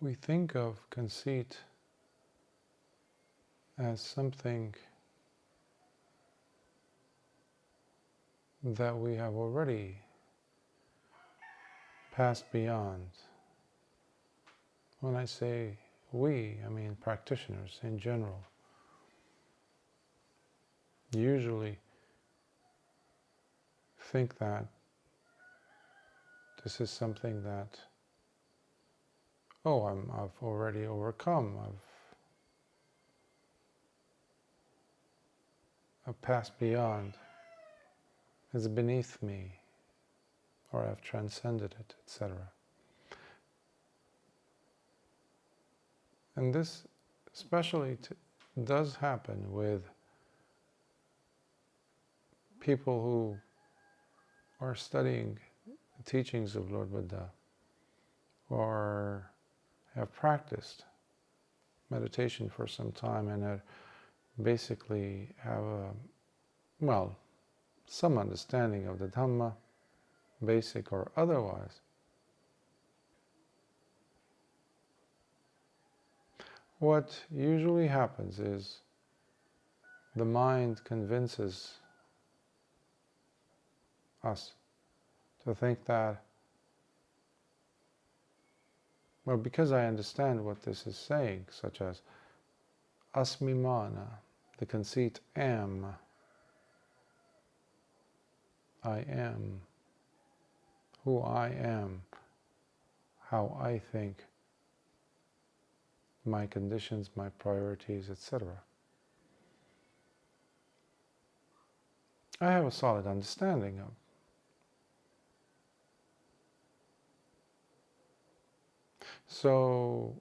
We think of conceit as something that we have already passed beyond. When I say we, I mean practitioners in general. Usually think that this is something that, I've already overcome, I've passed beyond, it's beneath me, or I've transcended it, etc. And this especially does happen with people who are studying the teachings of Lord Buddha, or have practiced meditation for some time and basically have some understanding of the Dhamma, basic or otherwise. What usually happens is the mind convinces us to think that, because I understand what this is saying, such as asmimana, the conceit am, I am, who I am, how I think, my conditions, my priorities, etc. I have a solid understanding of. So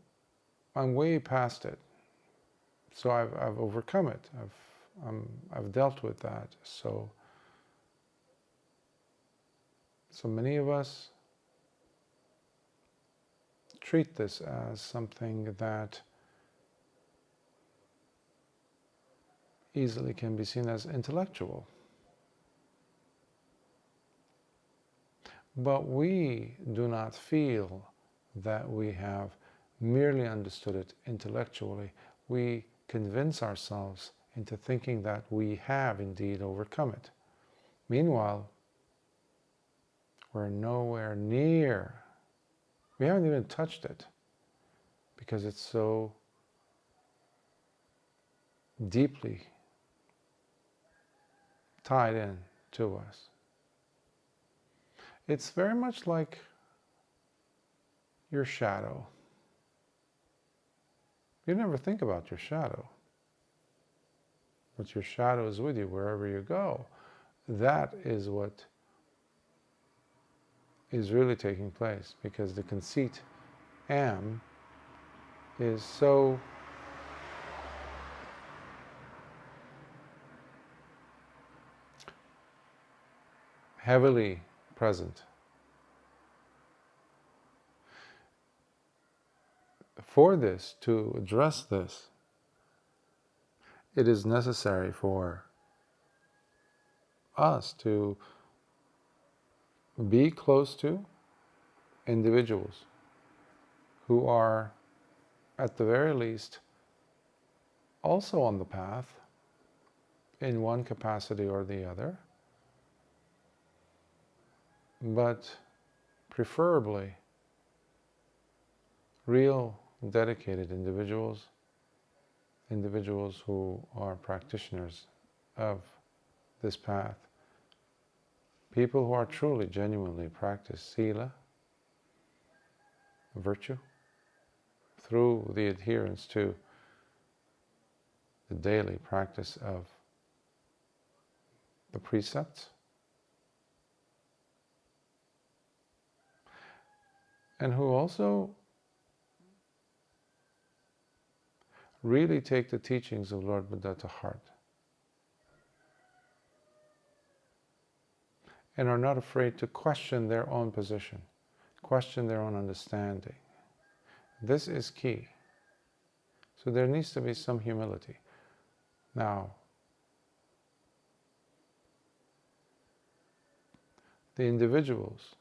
I'm way past it. So I've overcome it. I've dealt with that. So many of us treat this as something that easily can be seen as intellectual. But we do not feel that we have merely understood it intellectually. We convince ourselves into thinking that we have indeed overcome it. Meanwhile, we're nowhere near. We haven't even touched it because it's so deeply tied in to us. It's very much like your shadow. You never think about your shadow, but your shadow is with you wherever you go. That is what is really taking place, because the conceit am is so heavily present. For this, to address this, it is necessary for us to be close to individuals who are, at the very least, also on the path in one capacity or the other, but preferably real dedicated individuals who are practitioners of this path, people who are truly, genuinely practice sila, virtue, through the adherence to the daily practice of the precepts, and who also really take the teachings of Lord Buddha to heart and are not afraid to question their own position, question their own understanding. This is key. So there needs to be some humility. Now, the individuals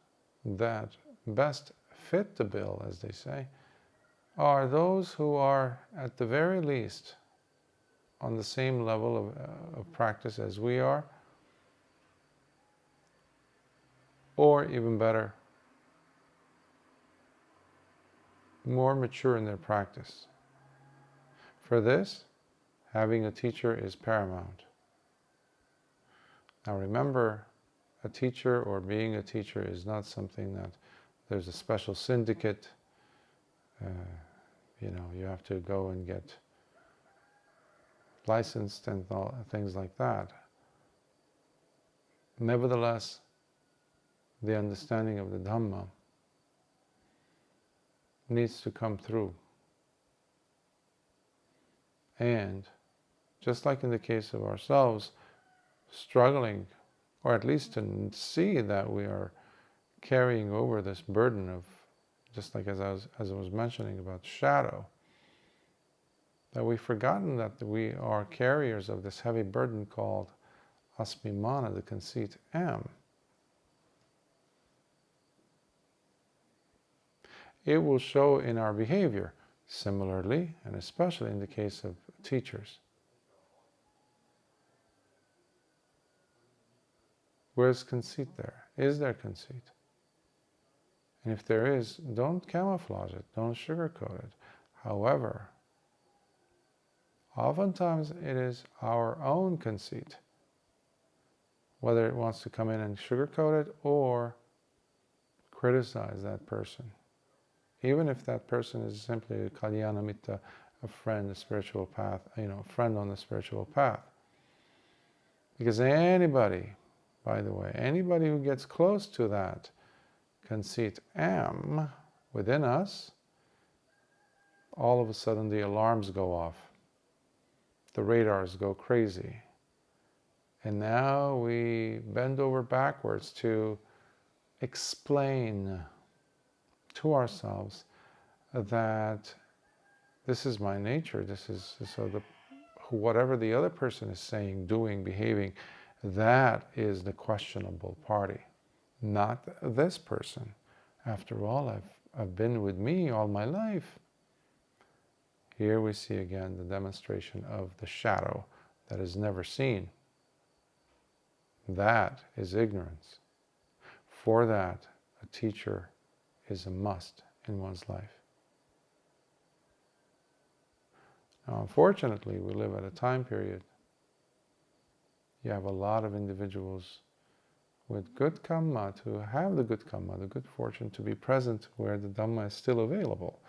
that best fit the bill, as they say, are those who are, at the very least, on the same level of practice as we are, or even better, more mature in their practice. For this, having a teacher is paramount. Now remember, a teacher or being a teacher is not something that there's a special syndicate, you have to go and get licensed and things like that. Nevertheless, the understanding of the Dhamma needs to come through. And just like in the case of ourselves, struggling, or at least to see that we are carrying over this burden of, just like as I was mentioning about shadow, that we've forgotten that we are carriers of this heavy burden called asmimana, the conceit, am. It will show in our behavior, similarly, and especially in the case of teachers. Where's conceit there? Is there conceit? And if there is, don't camouflage it, don't sugarcoat it. However, oftentimes it is our own conceit, whether it wants to come in and sugarcoat it or criticize that person. Even if that person is simply a kalyana mitta, a friend, a spiritual path, a friend on the spiritual path. Because anybody, by the way, anybody who gets close to that conceit am within us, all of a sudden the alarms go off. The radars go crazy. And now we bend over backwards to explain to ourselves that this is my nature, whatever the other person is saying, doing, behaving, that is the questionable party, not this person. After all, I've been with me all my life. Here we see again the demonstration of the shadow that is never seen. That is ignorance. For that, a teacher is a must in one's life. Now, unfortunately, we live at a time period. You have a lot of individuals with good kamma to have the good kamma, the good fortune to be present where the Dhamma is still available.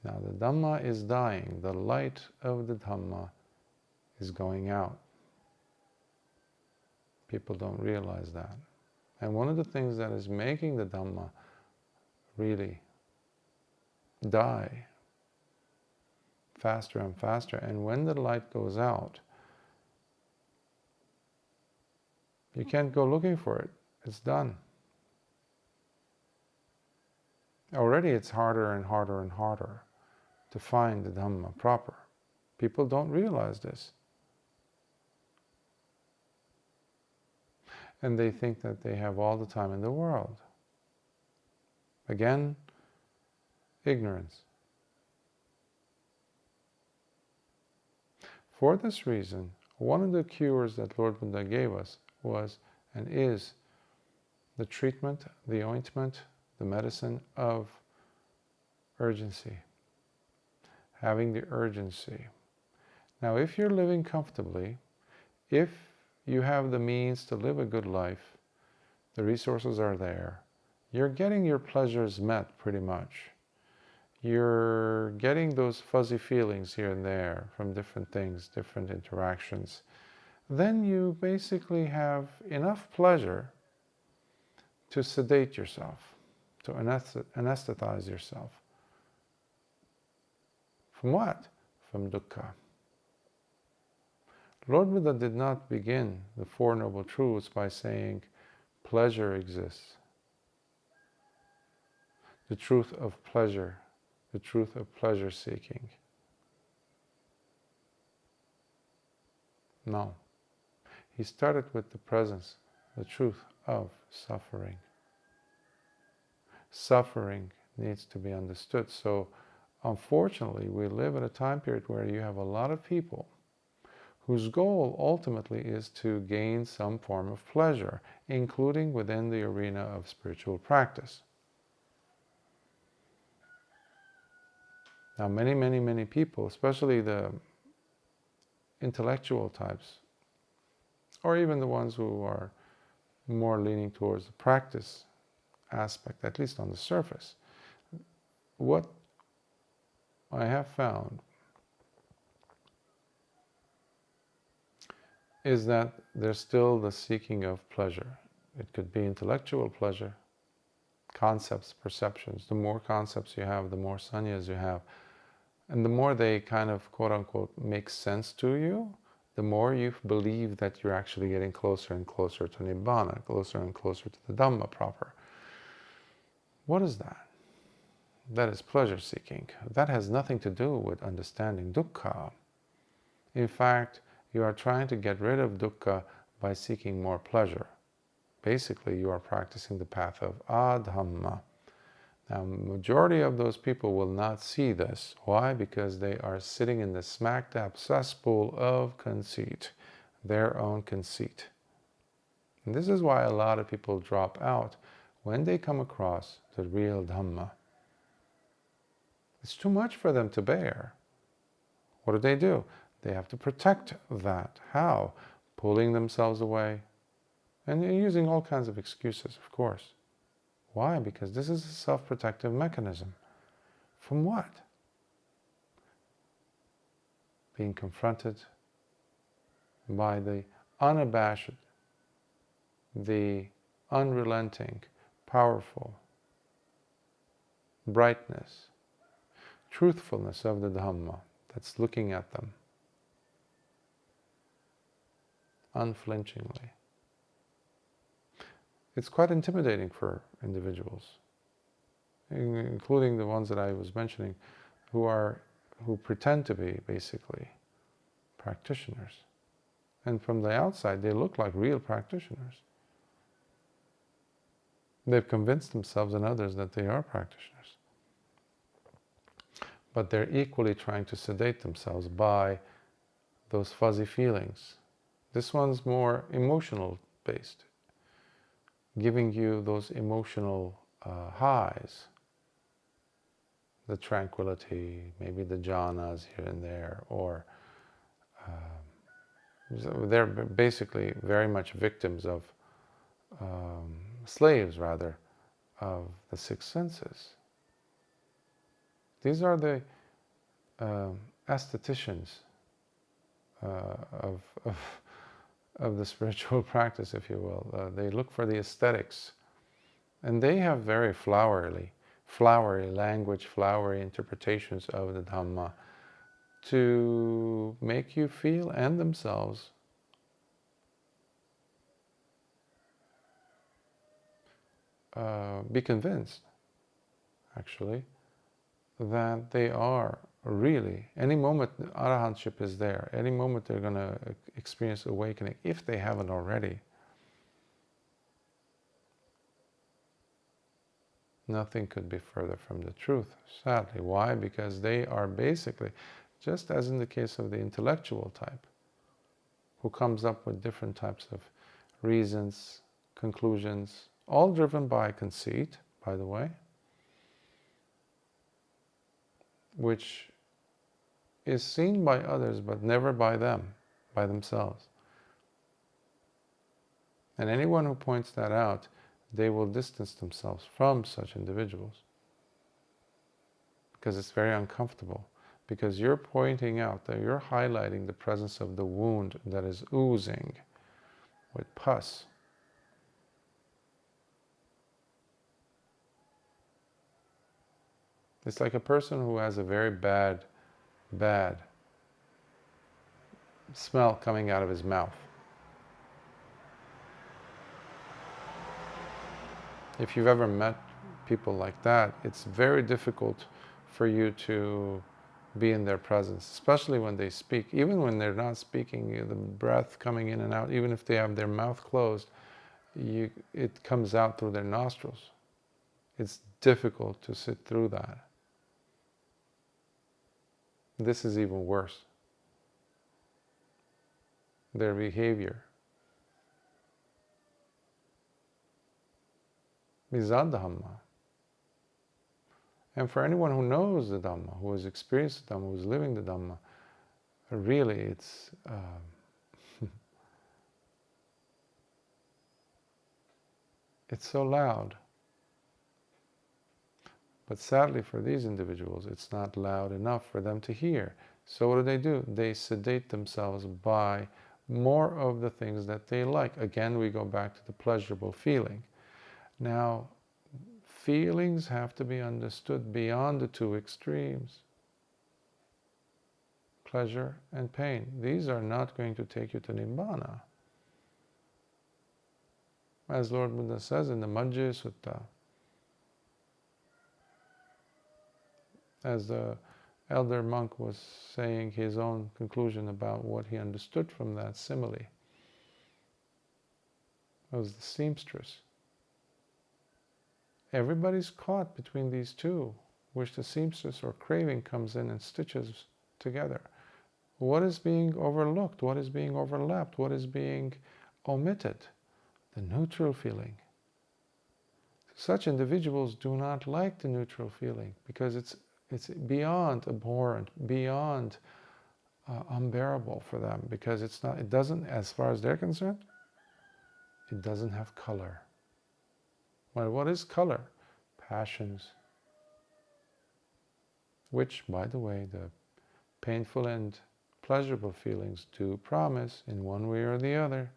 Now, the Dhamma is dying. The light of the Dhamma is going out. People don't realize that. And one of the things that is making the Dhamma really die faster and faster, and when the light goes out, you can't go looking for it. It's done. Already it's harder and harder and harder to find the Dhamma proper. People don't realize this. And they think that they have all the time in the world. Again, ignorance. For this reason, one of the cures that Lord Buddha gave us was and is the treatment, the ointment, the medicine of urgency. Having the urgency. Now, if you're living comfortably, if you have the means to live a good life, the resources are there, you're getting your pleasures met pretty much. You're getting those fuzzy feelings here and there from different things, different interactions. Then you basically have enough pleasure to sedate yourself, to anesthetize yourself. From what? From dukkha. Lord Buddha did not begin the Four Noble Truths by saying pleasure exists. The truth of pleasure, the truth of pleasure seeking. No. He started with the presence, the truth of suffering. Suffering needs to be understood. So unfortunately, we live at a time period where you have a lot of people whose goal ultimately is to gain some form of pleasure, including within the arena of spiritual practice. Now, many people, especially the intellectual types, or even the ones who are more leaning towards the practice aspect, at least on the surface, what I have found is that there's still the seeking of pleasure. It could be intellectual pleasure, concepts, perceptions. The more concepts you have, the more sannyas you have, and the more they kind of, quote-unquote, make sense to you, the more you believe that you're actually getting closer and closer to Nibbana, closer and closer to the Dhamma proper. What is that? That is pleasure-seeking. That has nothing to do with understanding dukkha. In fact, you are trying to get rid of dukkha by seeking more pleasure. Basically, you are practicing the path of adhamma. Now, majority of those people will not see this. Why? Because they are sitting in the smack dab cesspool of conceit, their own conceit. And this is why a lot of people drop out when they come across the real Dhamma. It's too much for them to bear. What do? They have to protect that. How? Pulling themselves away and using all kinds of excuses, of course. Why? Because this is a self-protective mechanism. From what? Being confronted by the unabashed, the unrelenting, powerful brightness, truthfulness of the Dhamma that's looking at them unflinchingly. It's quite intimidating for individuals, including the ones that I was mentioning, who pretend to be basically practitioners. And from the outside, they look like real practitioners. They've convinced themselves and others that they are practitioners. But they're equally trying to sedate themselves by those fuzzy feelings. This one's more emotional based, giving you those emotional highs, the tranquility, maybe the jhanas here and there, or they're basically very much victims of, slaves rather, of the six senses. These are the aestheticians of the spiritual practice, if you will. They look for the aesthetics. And they have very flowery language, flowery interpretations of the Dhamma to make you feel, and themselves, be convinced, actually, that they are really, any moment arahantship is there, any moment they're going to experience awakening, if they haven't already. Nothing could be further from the truth, sadly. Why? Because they are basically, just as in the case of the intellectual type, who comes up with different types of reasons, conclusions, all driven by conceit, by the way, which is seen by others but never by them, by themselves. And anyone who points that out, they will distance themselves from such individuals, because it's very uncomfortable, because you're pointing out, that you're highlighting the presence of the wound that is oozing with pus. It's like a person who has a very bad smell coming out of his mouth. If you've ever met people like that, it's very difficult for you to be in their presence, especially when they speak. Even when they're not speaking, the breath coming in and out, even if they have their mouth closed, it comes out through their nostrils. It's difficult to sit through that. This is even worse. Their behavior is Dhamma. And for anyone who knows the Dhamma, who has experienced the Dhamma, who is living the Dhamma, really it's it's so loud. But sadly for these individuals, it's not loud enough for them to hear. So what do? They sedate themselves by more of the things that they like. Again, we go back to the pleasurable feeling. Now, feelings have to be understood beyond the two extremes. Pleasure and pain. These are not going to take you to Nibbana. As Lord Buddha says in the Majjhima Sutta, as the elder monk was saying his own conclusion about what he understood from that simile, it was the seamstress. Everybody's caught between these two, which the seamstress or craving comes in and stitches together. What is being overlooked? What is being overlapped? What is being omitted? The neutral feeling. Such individuals do not like the neutral feeling because it's beyond abhorrent, beyond unbearable for them, because it doesn't, as far as they're concerned, it doesn't have color. Well, what is color? Passions. Which, by the way, the painful and pleasurable feelings do promise in one way or the other.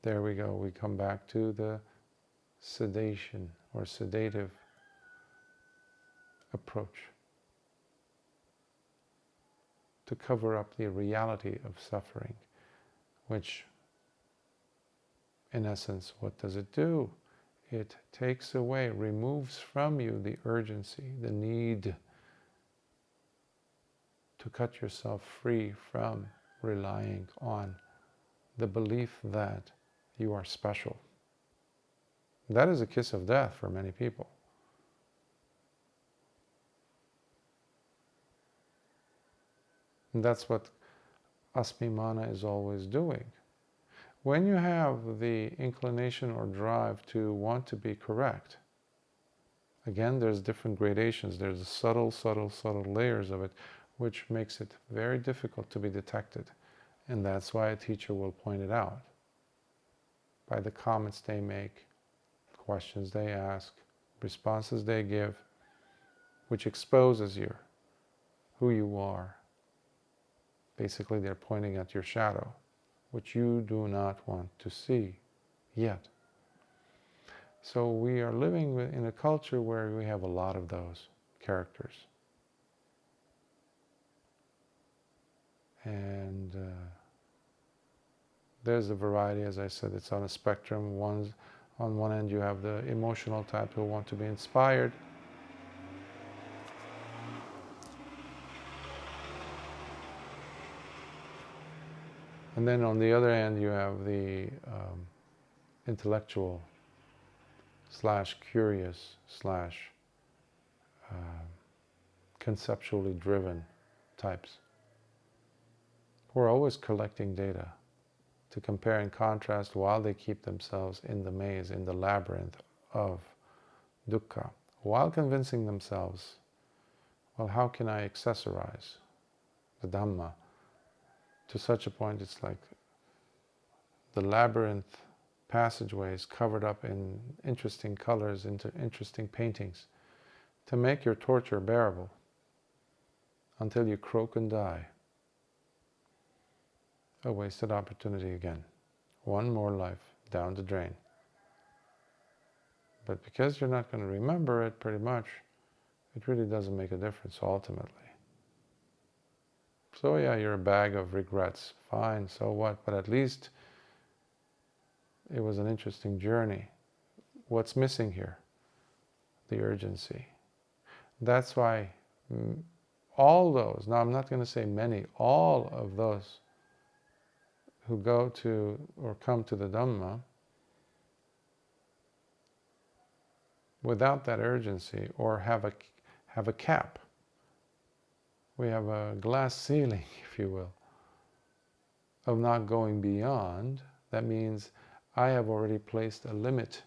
There we go, we come back to the sedation or sedative approach to cover up the reality of suffering, which in essence, what does it do? It takes away, removes from you the urgency, the need to cut yourself free from relying on the belief that you are special. That is a kiss of death for many people. And that's what Asmimana is always doing. When you have the inclination or drive to want to be correct, again, there's different gradations. There's the subtle layers of it, which makes it very difficult to be detected. And that's why a teacher will point it out by the comments they make, questions they ask, responses they give, which exposes you, who you are. Basically, they're pointing at your shadow, which you do not want to see yet. So we are living in a culture where we have a lot of those characters. And there's a variety, as I said, it's on a spectrum. On one end you have the emotional type who want to be inspired. And then on the other end you have the intellectual / curious / conceptually driven types who are always collecting data to compare and contrast while they keep themselves in the maze, in the labyrinth of dukkha, while convincing themselves, well, how can I accessorize the Dhamma to such a point it's like the labyrinth passageways covered up in interesting colors, into interesting paintings, to make your torture bearable until you croak and die. A wasted opportunity again. One more life down the drain. But because you're not going to remember it, pretty much, it really doesn't make a difference ultimately. So yeah, you're a bag of regrets. Fine, so what? But at least it was an interesting journey. What's missing here? The urgency. That's why all those, now I'm not going to say many, all of those who go to or come to the Dhamma without that urgency, or have a cap, we have a glass ceiling, if you will, of not going beyond. That means I have already placed a limit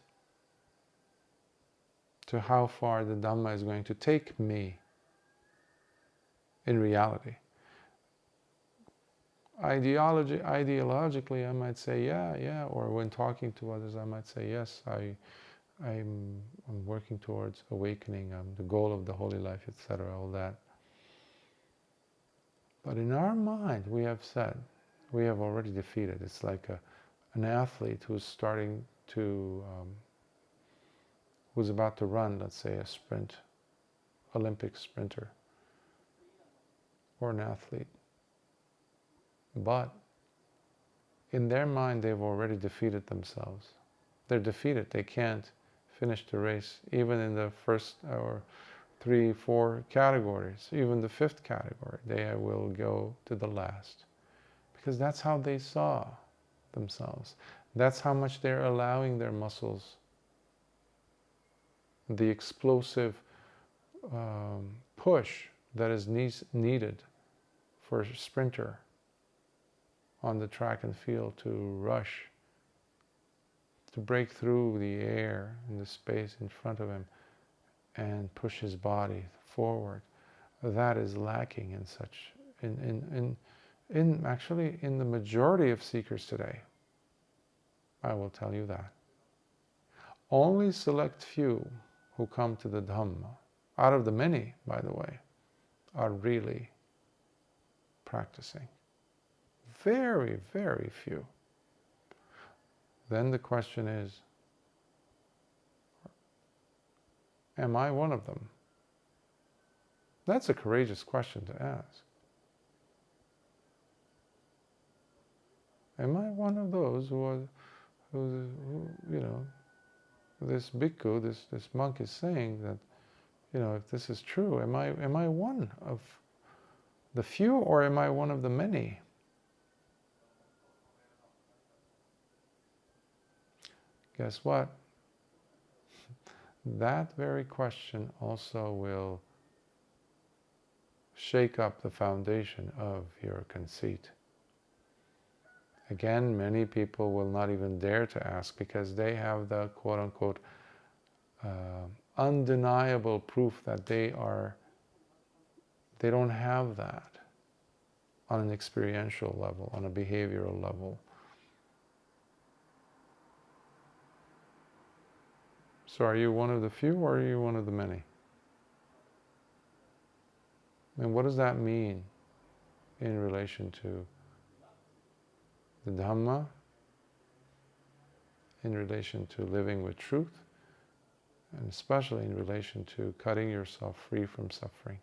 to how far the Dhamma is going to take me in reality. Ideologically, I might say, yeah, or when talking to others, I might say, yes, I'm working towards awakening, the goal of the holy life, etc., all that. But in our mind, we have said, we have already defeated. It's like an athlete who's starting to, who's about to run, let's say, a sprint, Olympic sprinter, or an athlete. But in their mind, they've already defeated themselves. They're defeated. They can't finish the race, even in the first or 3, 4 categories, even the 5th category. They will go to the last. Because that's how they saw themselves. That's how much they're allowing their muscles, the explosive push that is needed for a sprinter on the track and field to rush, to break through the air and the space in front of him and push his body forward. That is lacking in such, actually in the majority of seekers today. I will tell you that. Only select few who come to the Dhamma, out of the many, by the way, are really practicing. Very, very few. Then the question is, am I one of them? That's a courageous question to ask. Am I one of those who you know, this bhikkhu, this monk is saying that, you know, if this is true, am I one of the few, or am I one of the many? Guess what? That very question also will shake up the foundation of your conceit. Again, many people will not even dare to ask because they have the quote-unquote undeniable proof that they don't have that on an experiential level, on a behavioral level. So are you one of the few, or are you one of the many? And what does that mean in relation to the Dhamma, in relation to living with truth, and especially in relation to cutting yourself free from suffering?